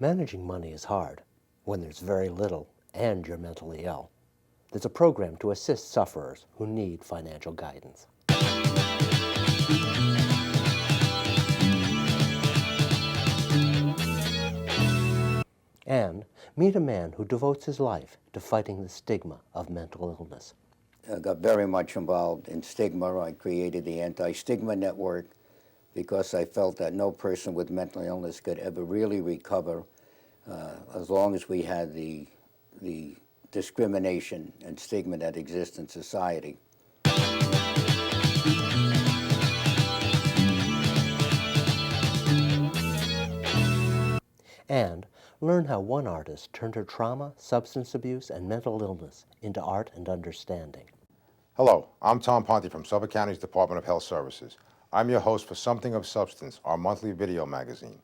Managing money is hard when there's very little and you're mentally ill. There's a program to assist sufferers who need financial guidance. And meet a man who devotes his life to fighting the stigma of mental illness. I got very much involved in stigma. I created the Anti-Stigma Network because I felt that no person with mental illness could ever really recover as long as we had the discrimination and stigma that exists in society. And learn how one artist turned her trauma, substance abuse, and mental illness into art and understanding. Hello, I'm Tom Ponte from Suffolk County's Department of Health Services. I'm your host for Something of Substance, our monthly video magazine.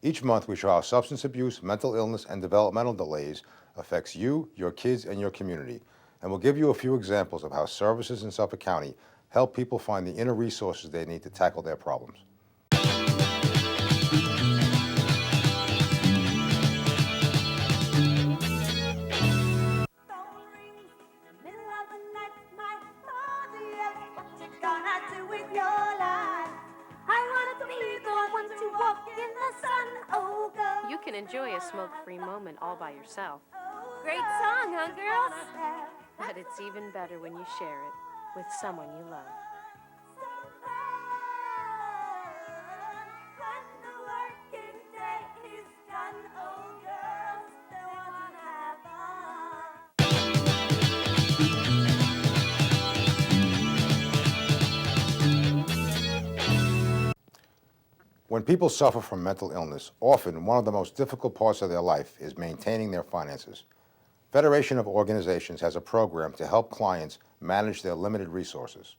Each month we show how substance abuse, mental illness, and developmental delays affects you, your kids, and your community. And we'll give you a few examples of how services in Suffolk County help people find the inner resources they need to tackle their problems. You can enjoy a smoke-free moment all by yourself. Great song, huh, girls? But it's even better when you share it with someone you love. When people suffer from mental illness, often one of the most difficult parts of their life is maintaining their finances. Federation of Organizations has a program to help clients manage their limited resources.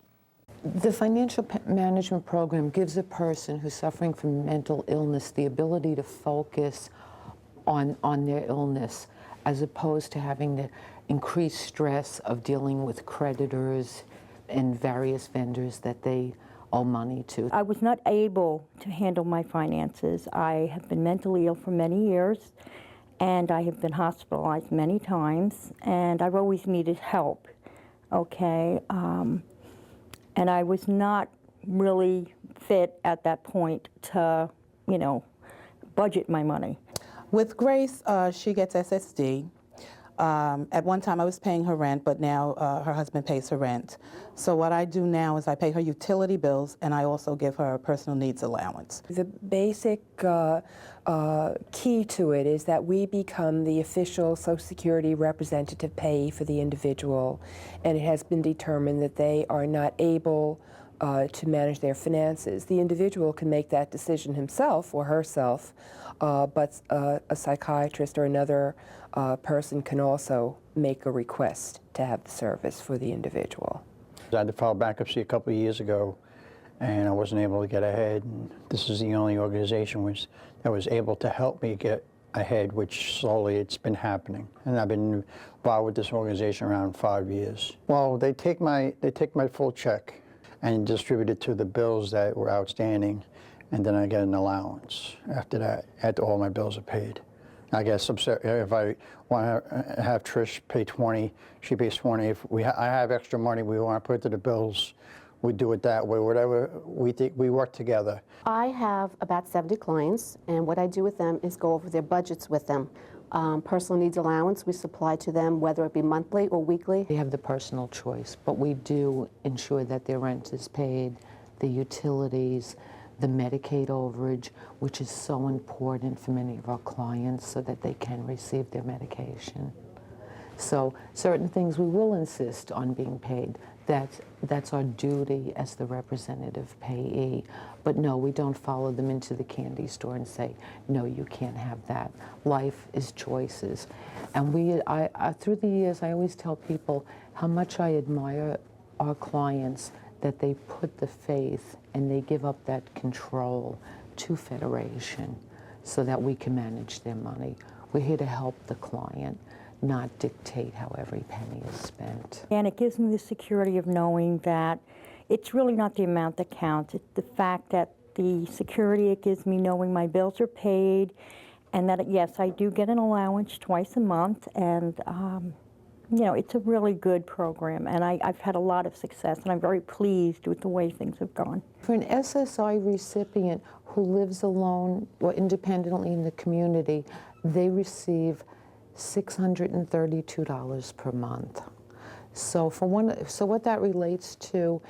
The financial management program gives a person who's suffering from mental illness the ability to focus on their illness, as opposed to having the increased stress of dealing with creditors and various vendors that they owe money to. I was not able to handle my finances. I have been mentally ill for many years, and I have been hospitalized many times, and I've always needed help, okay? And I was not really fit at that point to, budget my money. With Grace, she gets SSD. At one time I was paying her rent, but now her husband pays her rent. So what I do now is I pay her utility bills, and I also give her a personal needs allowance. The basic key to it is that we become the official Social Security representative payee for the individual, and it has been determined that they are not able to manage their finances. The individual can make that decision himself or herself, but a psychiatrist or another person can also make a request to have the service for the individual. I had to file bankruptcy a couple of years ago, and I wasn't able to get ahead. And this is the only organization that was able to help me get ahead, which slowly it's been happening. And I've been involved with this organization around 5 years. Well, they take my full check and distribute it to the bills that were outstanding, and then I get an allowance after that, after all my bills are paid. I guess if I want to have Trish pay 20, she pays 20. If I have extra money we want to put to the bills, we do it that way. Whatever we think, we work together. I have about 70 clients, and what I do with them is go over their budgets with them. Personal needs allowance we supply to them, whether it be monthly or weekly. They have the personal choice, but we do ensure that their rent is paid, the utilities, the Medicaid overage, which is so important for many of our clients so that they can receive their medication. So certain things we will insist on being paid. That's our duty as the representative payee. But no, we don't follow them into the candy store and say, no, you can't have that. Life is choices. And through the years, I always tell people how much I admire our clients, that they put the faith and they give up that control to Federation so that we can manage their money. We're here to help the client, not dictate how every penny is spent. And it gives me the security of knowing that it's really not the amount that counts. It's the fact that the security it gives me knowing my bills are paid and that, yes, I do get an allowance twice a month, and you know, it's a really good program, and I've had a lot of success, and I'm very pleased with the way things have gone. For an SSI recipient who lives alone or independently in the community, they receive $632 per month. So what that relates to,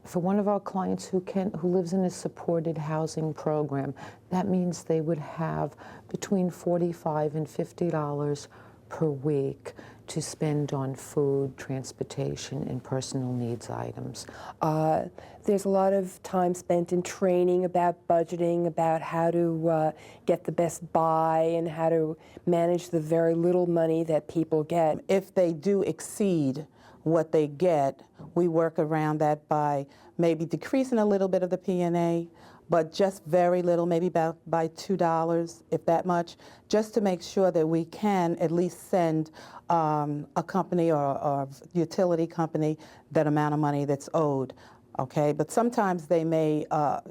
for one of our clients who lives in a supported housing program, that means they would have between $45 and $50 per week to spend on food, transportation, and personal needs items. There's a lot of time spent in training about budgeting, about how to get the best buy and how to manage the very little money that people get. If they do exceed what they get, we work around that by maybe decreasing a little bit of the P&A, but just very little, maybe about by $2, if that much, just to make sure that we can at least send a company or utility company that amount of money that's owed. Okay, but sometimes they may,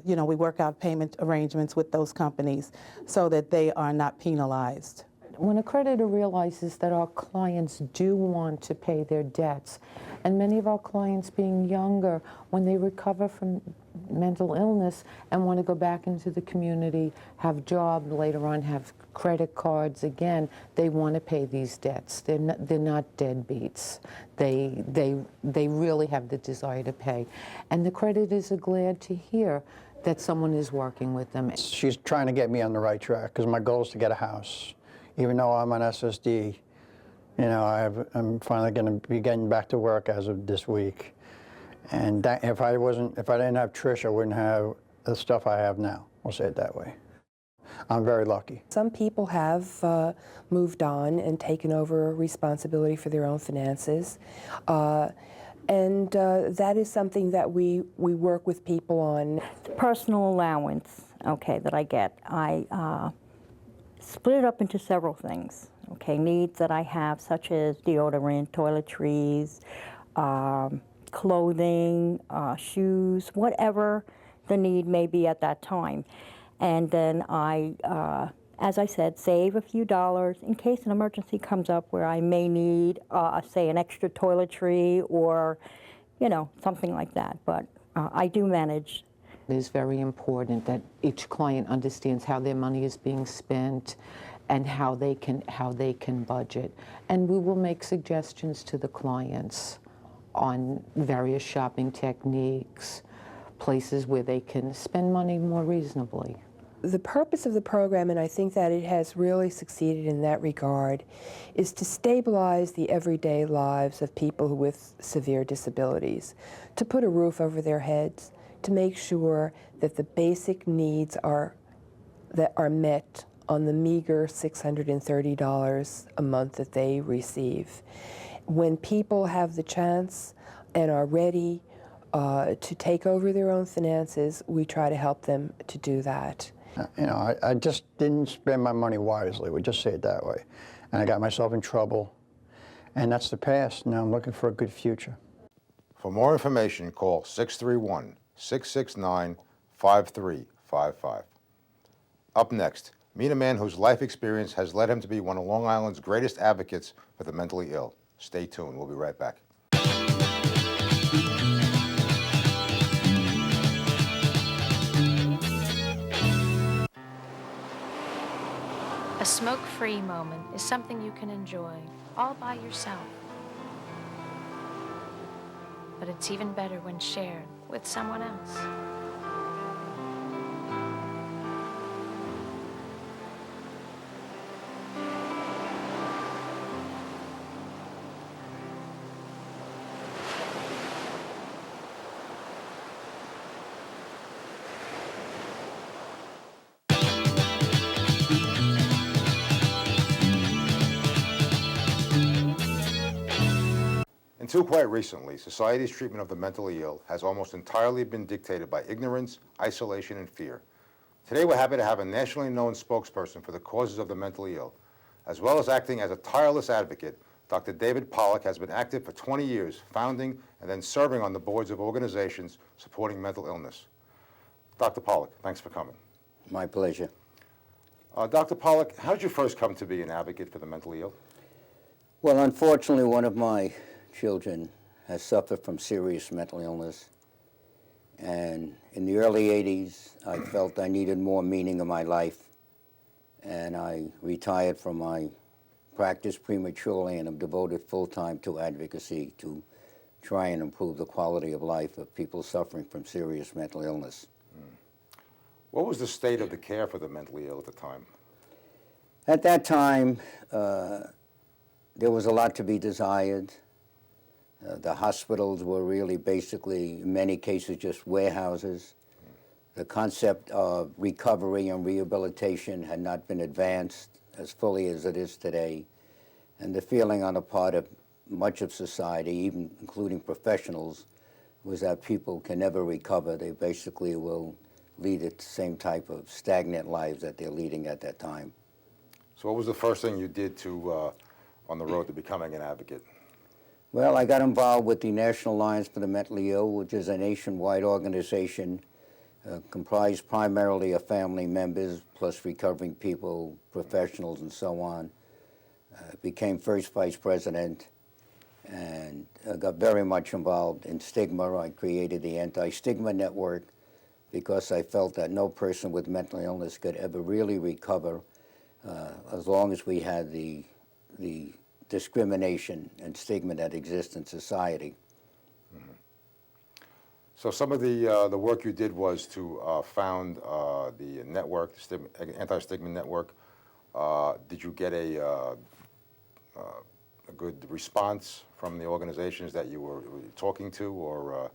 you know, we work out payment arrangements with those companies so that they are not penalized. When a creditor realizes that our clients do want to pay their debts, and many of our clients being younger, when they recover from mental illness and want to go back into the community, have jobs, later on have credit cards again, they want to pay these debts. They're not deadbeats. They really have the desire to pay. And the creditors are glad to hear that someone is working with them. She's trying to get me on the right track because my goal is to get a house. Even though I'm on SSD, you know, I'm finally going to be getting back to work as of this week. And that, if I didn't have Trish, I wouldn't have the stuff I have now. We'll say it that way. I'm very lucky. Some people have moved on and taken over responsibility for their own finances. And that is something that we work with people on. The personal allowance, okay, that I get, I split it up into several things. Okay, needs that I have, such as deodorant, toiletries, clothing, shoes, whatever the need may be at that time. And then I, as I said, save a few dollars in case an emergency comes up where I may need, say, an extra toiletry or, you know, something like that. But I do manage. It is very important that each client understands how their money is being spent and how they can budget. And we will make suggestions to the clients on various shopping techniques, places where they can spend money more reasonably. The purpose of the program, and I think that it has really succeeded in that regard, is to stabilize the everyday lives of people with severe disabilities, to put a roof over their heads, to make sure that the basic needs are met on the meager $630 a month that they receive. When people have the chance and are ready to take over their own finances, we try to help them to do that. You know, I just didn't spend my money wisely, we'll just say it that way. And I got myself in trouble, and that's the past. Now I'm looking for a good future. For more information, call 631-669-5355. Up next, meet a man whose life experience has led him to be one of Long Island's greatest advocates for the mentally ill. Stay tuned, we'll be right back. A smoke-free moment is something you can enjoy all by yourself. But it's even better when shared with someone else. Until quite recently, society's treatment of the mentally ill has almost entirely been dictated by ignorance, isolation, and fear. Today we're happy to have a nationally known spokesperson for the causes of the mentally ill. As well as acting as a tireless advocate, Dr. David Pollack has been active for 20 years, founding and then serving on the boards of organizations supporting mental illness. Dr. Pollack, thanks for coming. My pleasure. Dr. Pollack, how did you first come to be an advocate for the mentally ill? Well, unfortunately, one of my children has suffered from serious mental illness. And in the early 80s, I felt I needed more meaning in my life. And I retired from my practice prematurely and am devoted full-time to advocacy to try and improve the quality of life of people suffering from serious mental illness. What was the state of the care for the mentally ill at the time? At that time, there was a lot to be desired. The hospitals were really basically, in many cases, just warehouses. The concept of recovery and rehabilitation had not been advanced as fully as it is today. And the feeling on the part of much of society, even including professionals, was that people can never recover. They basically will lead the same type of stagnant lives that they're leading at that time. So what was the first thing you did to, on the road to becoming an advocate? Well, I got involved with the National Alliance for the Mentally Ill, which is a nationwide organization comprised primarily of family members, plus recovering people, professionals, and so on. Became first vice president and got very much involved in stigma. I created the Anti-Stigma Network because I felt that no person with mental illness could ever really recover as long as we had the discrimination and stigma that exists in society. Mm-hmm. So some of the work you did was to found the network, the Anti-Stigma Network. Did you get a good response from the organizations that you were talking to, or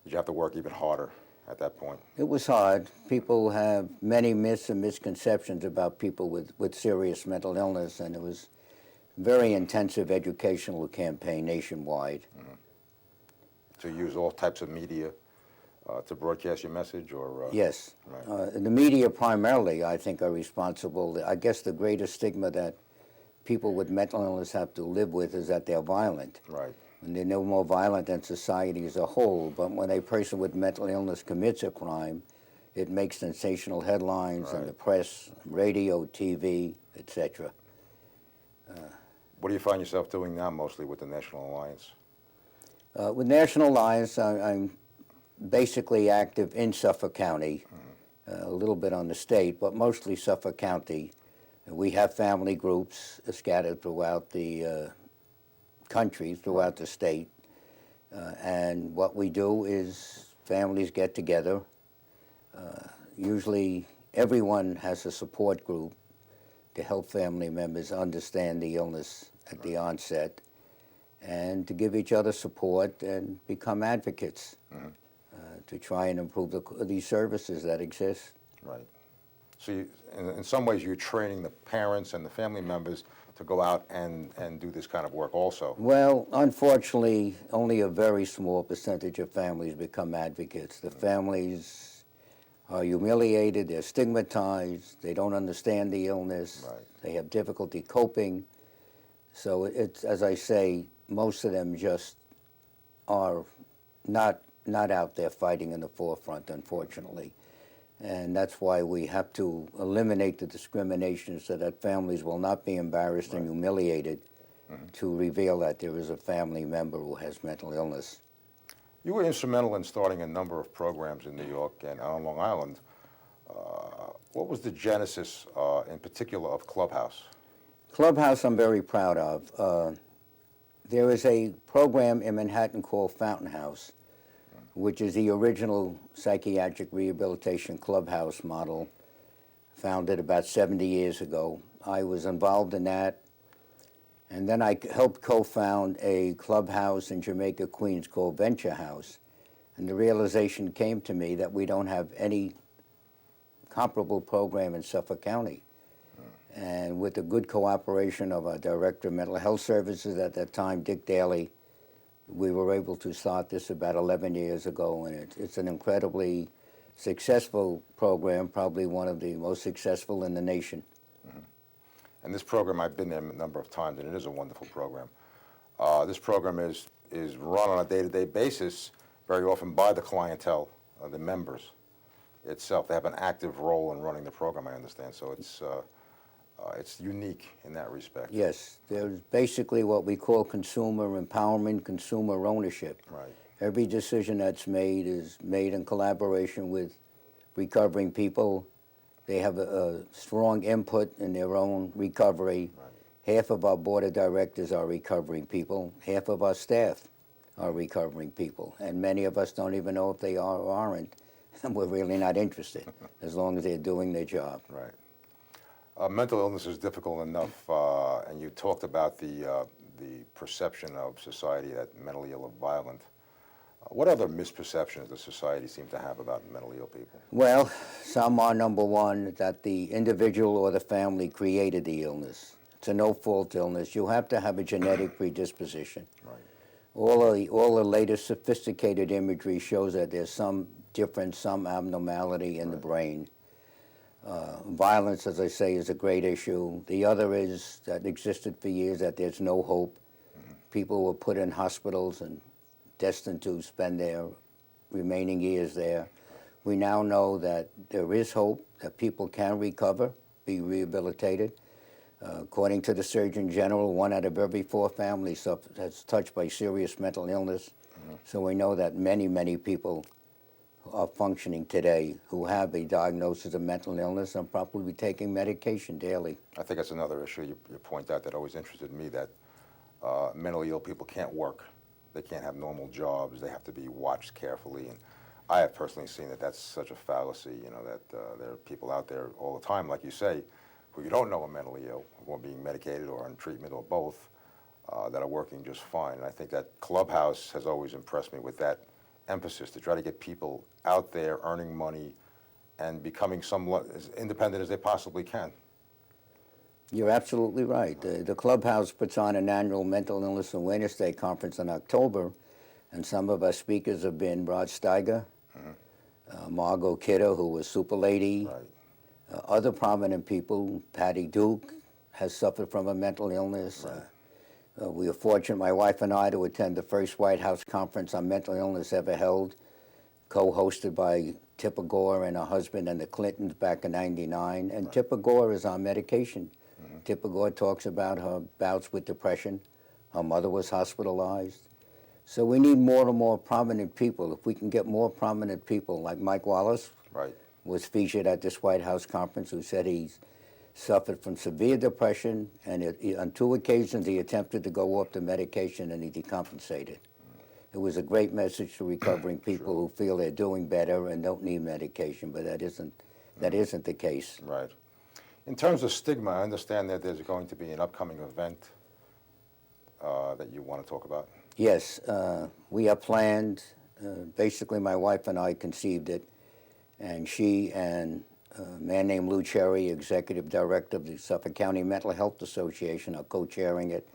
did you have to work even harder at that point? It was hard. People have many myths and misconceptions about people with serious mental illness, and it was a very intensive educational campaign nationwide. Mm-hmm. To use all types of media to broadcast your message, or? Yes. Right. The media primarily, I think, are responsible. I guess the greatest stigma that people with mental illness have to live with is that they're violent. Right. And they're no more violent than society as a whole. But when a person with mental illness commits a crime, it makes sensational headlines in the press, radio, TV, etc. What do you find yourself doing now mostly with the National Alliance? With National Alliance, I'm basically active in Suffolk County, a little bit on the state, but mostly Suffolk County. We have family groups scattered throughout the country, throughout the state. And what we do is families get together. Usually everyone has a support group to help family members understand the illness at the onset and to give each other support and become advocates to try and improve these services that exist. Right. So you, in some ways you're training the parents and the family members to go out and do this kind of work also. Well, unfortunately, only a very small percentage of families become advocates. The families are humiliated, they're stigmatized, they don't understand the illness, they have difficulty coping. So it's, as I say, most of them just are not out there fighting in the forefront, unfortunately. And that's why we have to eliminate the discrimination so that families will not be embarrassed and humiliated to reveal that there is a family member who has mental illness. You were instrumental in starting a number of programs in New York and on Long Island. What was the genesis, in particular, of Clubhouse? Clubhouse I'm very proud of. There is a program in Manhattan called Fountain House, which is the original psychiatric rehabilitation clubhouse model, founded about 70 years ago. I was involved in that, and then I helped co-found a clubhouse in Jamaica, Queens called Venture House, and the realization came to me that we don't have any comparable program in Suffolk County. And with the good cooperation of our Director of Mental Health Services at that time, Dick Daly, we were able to start this about 11 years ago, and it's an incredibly successful program, probably one of the most successful in the nation. And this program, I've been there a number of times, and it is a wonderful program. This program is run on a day-to-day basis, very often by the clientele, the members. itself. They have an active role in running the program, I understand, so it's unique in that respect. Yes, there's basically what we call consumer empowerment, consumer ownership. Right. Every decision that's made is made in collaboration with recovering people. They have a strong input in their own recovery. Right. Half of our board of directors are recovering people. Half of our staff are recovering people. And many of us don't even know if they are or aren't. And we're really not interested, as long as they're doing their job. Right. Mental illness is difficult enough, and you talked about the perception of society that mentally ill are violent. What other misperceptions does society seem to have about mentally ill people? Well, some are, number one, that the individual or the family created the illness. It's a no-fault illness. You have to have a genetic predisposition. Right. All the latest sophisticated imagery shows that there's some difference, some abnormality in the brain. Violence, as I say, is a great issue. The other is that existed for years, that there's no hope. People were put in hospitals and destined to spend their remaining years there. We now know that there is hope, that people can recover, be rehabilitated. According to the Surgeon General, 1 out of every 4 families that's touched by serious mental illness. So we know that many, many people are functioning today who have a diagnosis of mental illness and probably taking medication daily. I think that's another issue you point out that always interested me, that mentally ill people can't work. They can't have normal jobs. They have to be watched carefully. And I have personally seen that that's such a fallacy, you know, that there are people out there all the time, like you say, who you don't know are mentally ill, who are being medicated or on treatment or both, that are working just fine. And I think that Clubhouse has always impressed me with that emphasis to try to get people out there earning money and becoming somewhat as independent as they possibly can. You're absolutely right. The Clubhouse puts on an annual Mental Illness Awareness Day conference in October, and some of our speakers have been Rod Steiger, Margot Kidder, who was Super Lady, Right. Other prominent people. Patty Duke has suffered from a mental illness. Right. We were fortunate, my wife and I, to attend the first White House conference on mental illness ever held, co-hosted by Tipper Gore and her husband and the Clintons back in '99. And right. Tipper Gore is on medication. Tipper Gore talks about her bouts with depression. Her mother was hospitalized. So we need more and more prominent people. If we can get more prominent people, like Mike Wallace Right. was featured at this White House conference, who said he's suffered from severe depression, and on 2 occasions he attempted to go off the medication and he decompensated. It was a great message to recovering people who feel they're doing better and don't need medication, but that isn't the case. Right. In terms of stigma, I understand that there's going to be an upcoming event that you want to talk about. Yes, we have planned. Basically, my wife and I conceived it, and she and a man named Lou Cherry, executive director of the Suffolk County Mental Health Association, are co-chairing it.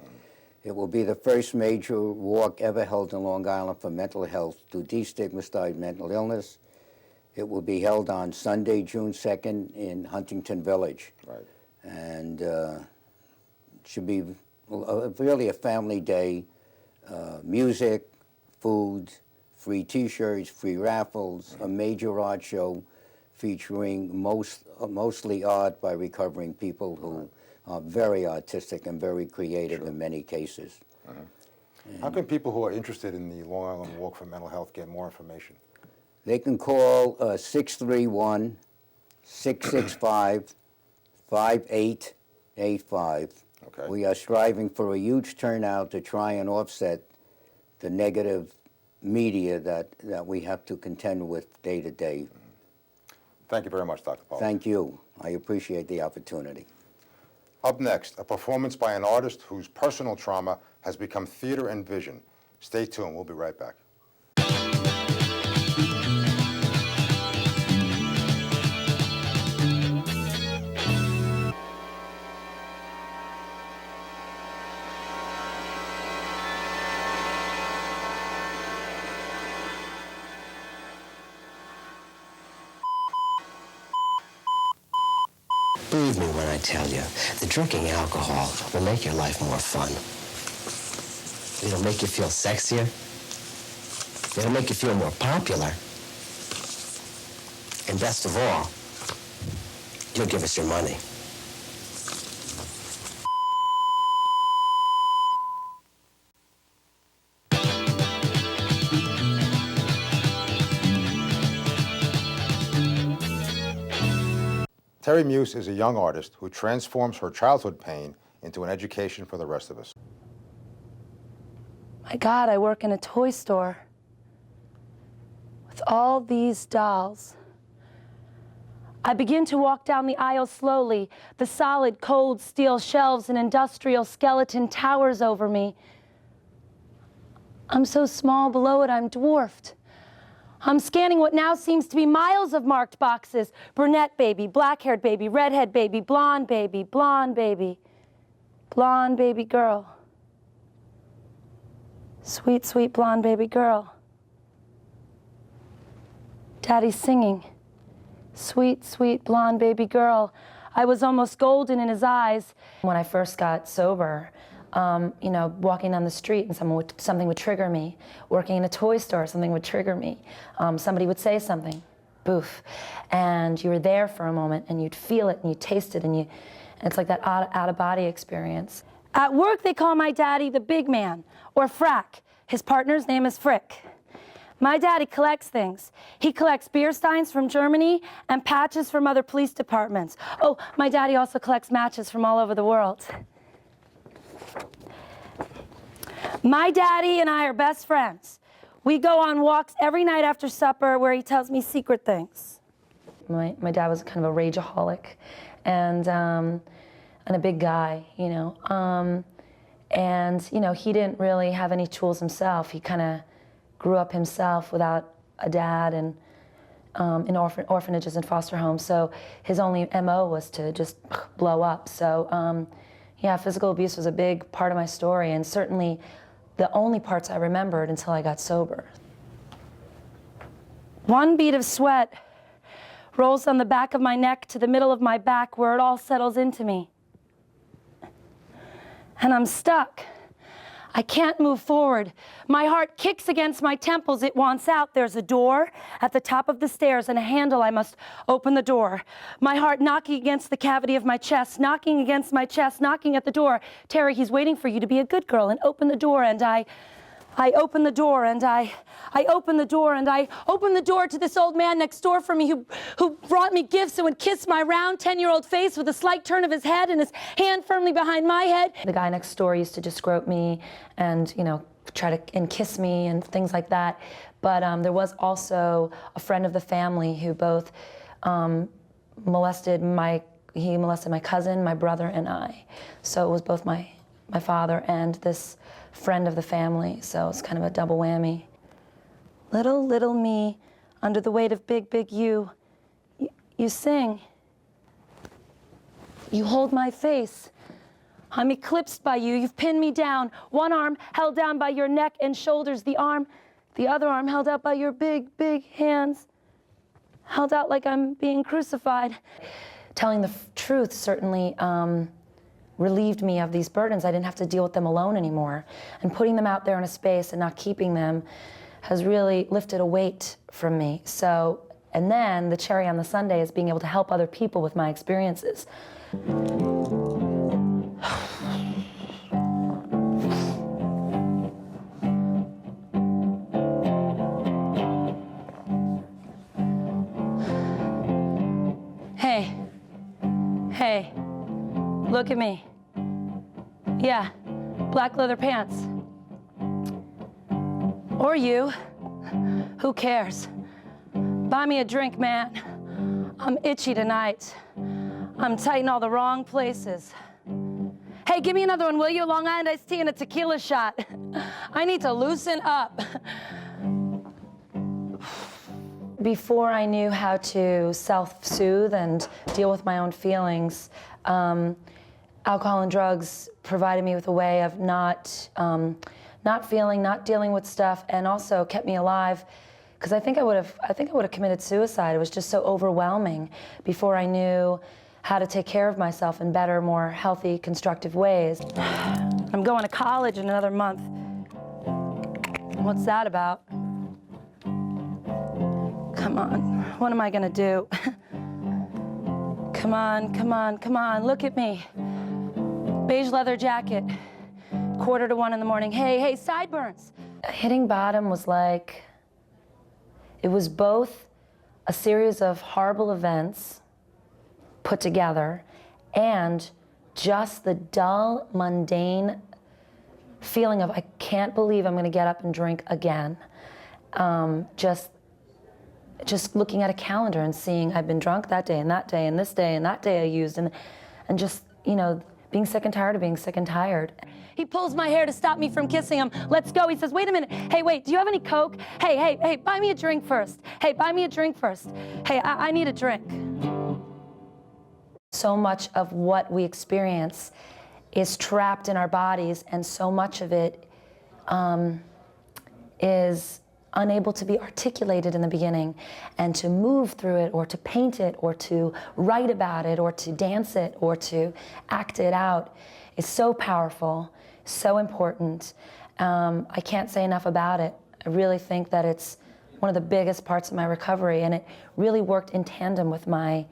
It will be the first major walk ever held in Long Island for mental health to destigmatize mental illness. It will be held on Sunday, June 2nd in Huntington Village. Right. And it should be really a family day. Music, food, free T-shirts, free raffles, a major art show featuring mostly art by recovering people who are very artistic and very creative in many cases. How can people who are interested in the Long Island Walk for Mental Health get more information? They can call 631-665-5885. Okay. We are striving for a huge turnout to try and offset the negative media that we have to contend with day to day. Thank you very much, Dr. Pollack. Thank you. I appreciate the opportunity. Up next, a performance by an artist whose personal trauma has become theater and vision. Stay tuned. We'll be right back. Believe me when I tell you, that drinking alcohol will make your life more fun. It'll make you feel sexier. It'll make you feel more popular. And best of all, you'll give us your money. Terri Muuss is a young artist who transforms her childhood pain into an education for the rest of us. My God, I work in a toy store with all these dolls. I begin to walk down the aisle slowly. The solid, cold steel shelves and industrial skeleton towers over me. I'm so small below it, I'm dwarfed. I'm scanning what now seems to be miles of marked boxes. Brunette baby, black-haired baby, redhead baby, blonde baby, blonde baby, blonde baby girl. Sweet, sweet blonde baby girl. Daddy's singing. Sweet, sweet blonde baby girl. I was almost golden in his eyes. When I first got sober, you know, walking down the street and something would trigger me. Working in a toy store, something would trigger me. Somebody would say something, boof. And you were there for a moment and you'd feel it and you'd taste it and it's like that out-of-body experience. At work, they call my daddy the big man, or Frack. His partner's name is Frick. My daddy collects things. He collects beer steins from Germany and patches from other police departments. Oh, my daddy also collects matches from all over the world. My daddy and I are best friends. We go on walks every night after supper where he tells me secret things. My dad was kind of a rageaholic and a big guy, you know. And, you know, he didn't really have any tools himself. He kind of grew up himself without a dad and in orphanages and foster homes. So his only MO was to just blow up. So yeah, physical abuse was a big part of my story and certainly the only parts I remembered until I got sober. One bead of sweat rolls on the back of my neck to the middle of my back where it all settles into me. And I'm stuck. I can't move forward. My heart kicks against my temples. It wants out. There's a door at the top of the stairs and a handle. I must open the door. My heart knocking against the cavity of my chest, knocking against my chest, knocking at the door. Terri, he's waiting for you to be a good girl and open the door. And I open the door and I open the door and I open the door to this old man next door from me who brought me gifts and would kiss my round 10-year-old face with a slight turn of his head and his hand firmly behind my head. The guy next door used to just grope me and, you know, try to and kiss me and things like that. But there was also a friend of the family who both molested my cousin, my brother, and I. So it was both my father and this friend of the family, so it's kind of a double whammy. Little, little me, under the weight of big, big you. You sing. You hold my face. I'm eclipsed by you. You've pinned me down. One arm held down by your neck and shoulders. The other arm held out by your big, big hands. Held out like I'm being crucified. Telling the truth certainly relieved me of these burdens. I didn't have to deal with them alone anymore. And putting them out there in a space and not keeping them has really lifted a weight from me. So, and then the cherry on the sundae is being able to help other people with my experiences. Hey, look at me. Yeah, black leather pants. Or you. Who cares? Buy me a drink, man. I'm itchy tonight. I'm tight in all the wrong places. Hey, give me another one, will you? Long Island iced tea and a tequila shot. I need to loosen up. Before I knew how to self-soothe and deal with my own feelings, alcohol and drugs provided me with a way of not feeling, not dealing with stuff, and also kept me alive. Because I think I would have committed suicide. It was just so overwhelming before I knew how to take care of myself in better, more healthy, constructive ways. I'm going to college in another month. What's that about? Come on, what am I gonna do? Come on, come on, come on, look at me. Beige leather jacket, 1:45 in the morning. Hey, hey, sideburns. Hitting bottom was like, it was both a series of horrible events put together and just the dull, mundane feeling of, I can't believe I'm gonna get up and drink again. Just looking at a calendar and seeing I've been drunk that day and that day and this day and that day I used, and just, you know, being sick and tired of being sick and tired. He pulls my hair to stop me from kissing him. Let's go. He says, wait a minute. Hey, wait, do you have any Coke? Hey, hey, hey, buy me a drink first. Hey, buy me a drink first. Hey, I need a drink. So much of what we experience is trapped in our bodies, and so much of it is unable to be articulated in the beginning, and to move through it or to paint it or to write about it or to dance it or to act it out is so powerful, so important. I can't say enough about it. I really think that it's one of the biggest parts of my recovery, and it really worked in tandem with my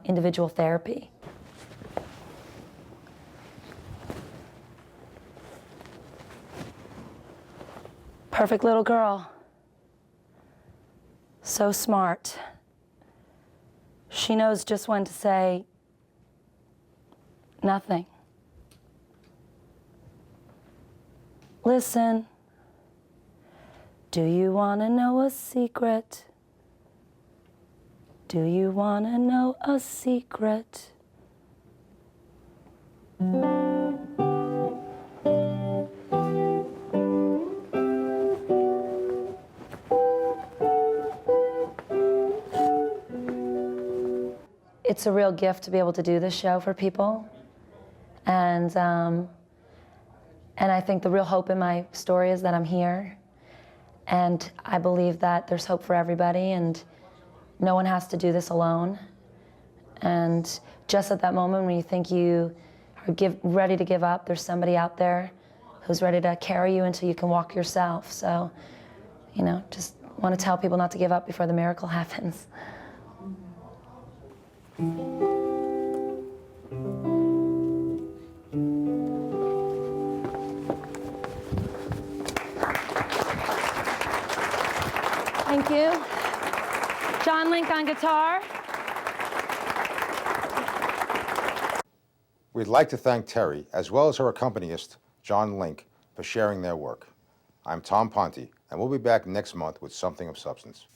individual therapy. Perfect little girl. So smart. She knows just when to say nothing. Listen. Do you want to know a secret? Do you want to know a secret? It's a real gift to be able to do this show for people. And I think the real hope in my story is that I'm here. And I believe that there's hope for everybody, and no one has to do this alone. And just at that moment when you think you are ready to give up, there's somebody out there who's ready to carry you until you can walk yourself. So, you know, just want to tell people not to give up before the miracle happens. Thank you. John Link on guitar. We'd like to thank Terri, as well as her accompanist, John Link, for sharing their work. I'm Tom Ponte, and we'll be back next month with Something of Substance.